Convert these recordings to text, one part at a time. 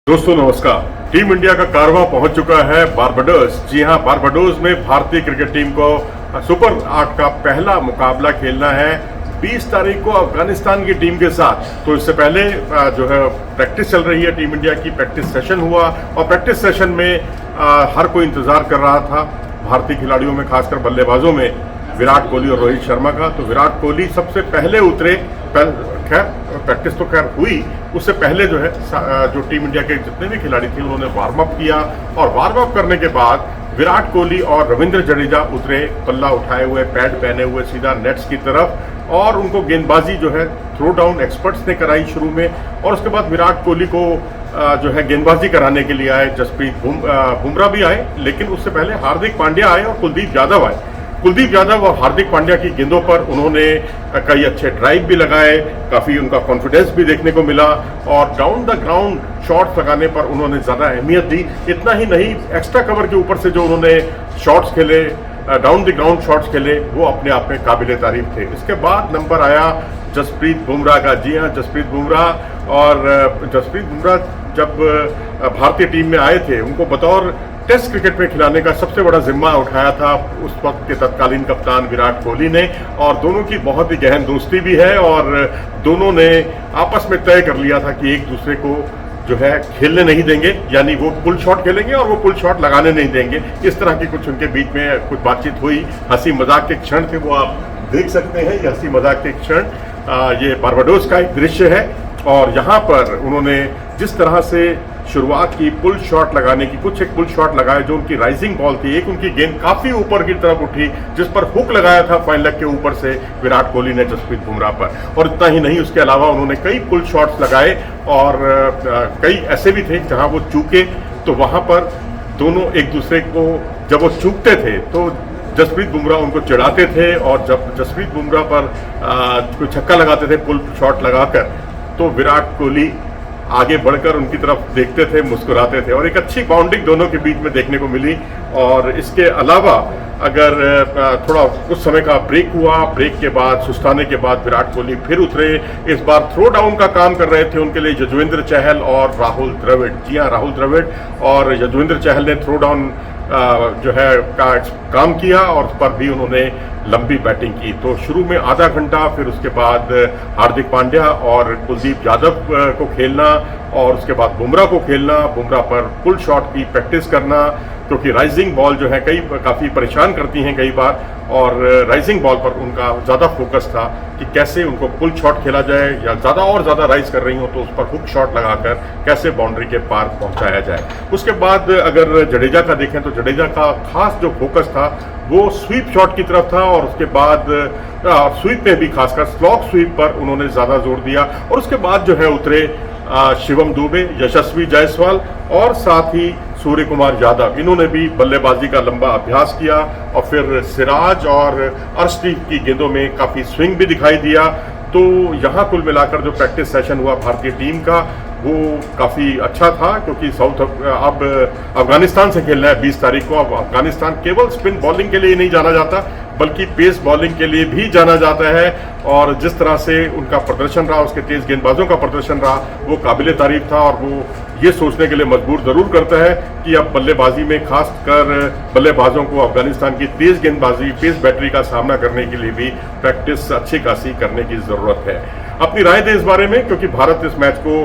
दोस्तों नमस्कार। Team India का कारवां पहुंच चुका है बारबाडोस। जी हां, बारबाडोस में भारतीय क्रिकेट टीम को सुपर 8 का पहला मुकाबला खेलना है 20 तारीख को अफगानिस्तान की टीम के साथ। तो इससे पहले जो है प्रैक्टिस चल रही है, टीम इंडिया की प्रैक्टिस सेशन हुआ और प्रैक्टिस सेशन में हर कोई इंतजार कर रहा था भारतीय खिलाड़ियों में, खासकर बल्लेबाजों में विराट कोहली और रोहित शर्मा का। तो विराट कोहली सबसे पहले उतरे। खैर प्रैक्टिस तो खैर हुई, उससे पहले जो है जो टीम इंडिया के जितने भी खिलाड़ी थे उन्होंने वार्म अप किया और वार्म अप करने के बाद विराट कोहली और रविंद्र जडेजा उतरे पल्ला उठाए हुए, पैड पहने हुए सीधा नेट्स की तरफ। और उनको गेंदबाजी जो है थ्रो डाउन एक्सपर्ट्स ने कराई शुरू में, और उसके बाद विराट कोहली को जो है गेंदबाजी कराने के लिए आए जसप्रीत बुमराह भी आए, लेकिन उससे पहले हार्दिक पांड्या आए और कुलदीप यादव आए। कुलदीप यादव और हार्दिक पांड्या की गेंदों पर उन्होंने कई अच्छे ड्राइव भी लगाए, काफ़ी उनका कॉन्फिडेंस भी देखने को मिला और डाउन द ग्राउंड शॉट्स लगाने पर उन्होंने ज़्यादा अहमियत दी। इतना ही नहीं, एक्स्ट्रा कवर के ऊपर से जो उन्होंने शॉट्स खेले, डाउन द ग्राउंड शॉट्स खेले, वो अपने आप में काबिल तारीफ थे। इसके बाद नंबर आया जसप्रीत बुमराह का। जी हाँ, जसप्रीत बुमराह। और जसप्रीत बुमराह जब भारतीय टीम में आए थे, उनको बतौर टेस्ट क्रिकेट में खिलाने का सबसे बड़ा जिम्मा उठाया था उस वक्त के तत्कालीन कप्तान विराट कोहली ने। और दोनों की बहुत ही गहन दोस्ती भी है और दोनों ने आपस में तय कर लिया था कि एक दूसरे को जो है खेलने नहीं देंगे, यानी वो पुल शॉट खेलेंगे और वो पुल शॉट लगाने नहीं देंगे। इस तरह की कुछ उनके बीच में कुछ बातचीत हुई। हंसी मजाक के क्षण थे, वो आप देख सकते हैं। ये हंसी मजाक के क्षण ये बारबाडोस का एक दृश्य है। और यहाँ पर उन्होंने जिस तरह से शुरुआत की पुल शॉट लगाने की, कुछ एक पुल शॉट लगाए जो उनकी राइजिंग बॉल थी। एक उनकी गेंद काफ़ी ऊपर की तरफ उठी जिस पर हुक लगाया था फाइन लेग के ऊपर से विराट कोहली ने जसप्रीत बुमराह पर। और इतना ही नहीं, उसके अलावा उन्होंने कई पुल शॉट्स लगाए और कई ऐसे भी थे जहां वो चूके तो वहां पर दोनों एक दूसरे को, जब वो चूकते थे तो जसप्रीत बुमराह उनको चिढ़ाते थे और जब जसप्रीत बुमराह पर कोई छक्का लगाते थे पुल शॉट लगाकर, तो विराट कोहली आगे बढ़कर उनकी तरफ देखते थे, मुस्कुराते थे और एक अच्छी बाउंडिंग दोनों के बीच में देखने को मिली। और इसके अलावा अगर थोड़ा कुछ समय का ब्रेक हुआ, ब्रेक के बाद सुस्ताने के बाद विराट कोहली फिर उतरे। इस बार थ्रो डाउन का काम कर रहे थे उनके लिए यजुवेंद्र चहल और राहुल द्रविड़। जी हाँ, राहुल द्रविड़ और यजुवेंद्र चहल ने थ्रो डाउन जो है का काम किया और उस पर भी उन्होंने लंबी बैटिंग की। तो शुरू में आधा घंटा, फिर उसके बाद हार्दिक पांड्या और कुलदीप यादव को खेलना और उसके बाद बुमराह को खेलना, बुमराह पर पुल शॉट की प्रैक्टिस करना, क्योंकि राइजिंग बॉल जो है काफ़ी परेशान करती हैं कई बार। और राइजिंग बॉल पर उनका ज़्यादा फोकस था कि कैसे उनको पुल शॉट खेला जाए, या ज़्यादा राइज कर रही हो तो उस पर हुक शॉट लगाकर कैसे बाउंड्री के पार पहुंचाया जाए। उसके बाद अगर जडेजा का देखें तो जडेजा का खास जो फोकस था वो स्वीप शॉट की तरफ था और उसके बाद स्वीप में भी खासकर स्लॉग स्वीप पर उन्होंने ज़्यादा जोर दिया। और उसके बाद जो है उतरे शिवम दुबे, यशस्वी जायसवाल और साथ ही सूर्य कुमार यादव। इन्होंने भी बल्लेबाजी का लंबा अभ्यास किया और फिर सिराज और अर्शदीप की गेंदों में काफ़ी स्विंग भी दिखाई दिया। तो यहाँ कुल मिलाकर जो प्रैक्टिस सेशन हुआ भारतीय टीम का वो काफ़ी अच्छा था, क्योंकि अब अफगानिस्तान से खेलना है 20 तारीख को। अब अफगानिस्तान केवल स्पिन बॉलिंग के लिए नहीं जाना जाता बल्कि पेस बॉलिंग के लिए भी जाना जाता है। और जिस तरह से उनका प्रदर्शन रहा, उसके तेज गेंदबाजों का प्रदर्शन रहा, वो काबिल तारीफ था। और वो ये सोचने के लिए मजबूर ज़रूर करता है कि अब बल्लेबाजी में खासकर बल्लेबाजों को अफगानिस्तान की तेज गेंदबाजी, पेस बैटरी का सामना करने के लिए भी प्रैक्टिस अच्छी खासी करने की ज़रूरत है। अपनी राय दें इस बारे में, क्योंकि भारत इस मैच को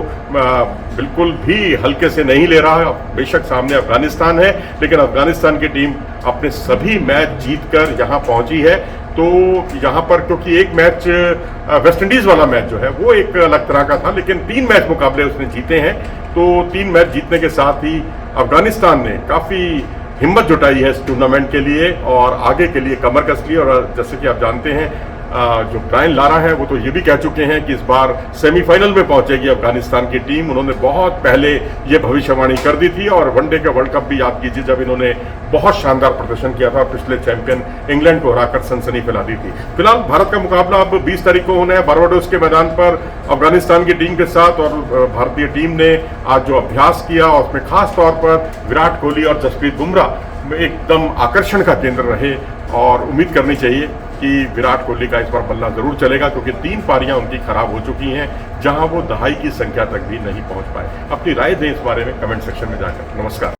बिल्कुल भी हल्के से नहीं ले रहा है। बेशक सामने अफगानिस्तान है, लेकिन अफगानिस्तान की टीम अपने सभी मैच जीतकर यहाँ पहुंची है। तो यहाँ पर क्योंकि एक मैच वेस्ट इंडीज़ वाला मैच जो है वो एक अलग तरह का था, लेकिन 3 मैच मुकाबले उसने जीते हैं। तो 3 मैच जीतने के साथ ही अफगानिस्तान ने काफ़ी हिम्मत जुटाई है इस टूर्नामेंट के लिए और आगे के लिए कमर कस ली। और जैसे कि आप जानते हैं जो ब्रायन लारा है वो तो ये भी कह चुके हैं कि इस बार सेमीफाइनल में पहुंचेगी अफगानिस्तान की टीम। उन्होंने बहुत पहले ये भविष्यवाणी कर दी थी और वनडे के वर्ल्ड कप भी याद कीजिए जब इन्होंने बहुत शानदार प्रदर्शन किया था, पिछले चैंपियन इंग्लैंड को हराकर सनसनी फैला दी थी। फिलहाल भारत का मुकाबला अब 20 तारीख को होना है बारबाडोस के मैदान पर अफगानिस्तान की टीम के साथ। और भारतीय टीम ने आज जो अभ्यास किया और उसमें खास तौर पर विराट कोहली और जसप्रीत बुमराह एकदम आकर्षण का केंद्र रहे और उम्मीद करनी चाहिए कि विराट कोहली का इस बार बल्ला जरूर चलेगा, क्योंकि 3 पारियां उनकी खराब हो चुकी हैं जहां वो दहाई की संख्या तक भी नहीं पहुंच पाए। अपनी राय दें इस बारे में कमेंट सेक्शन में जाकर। नमस्कार।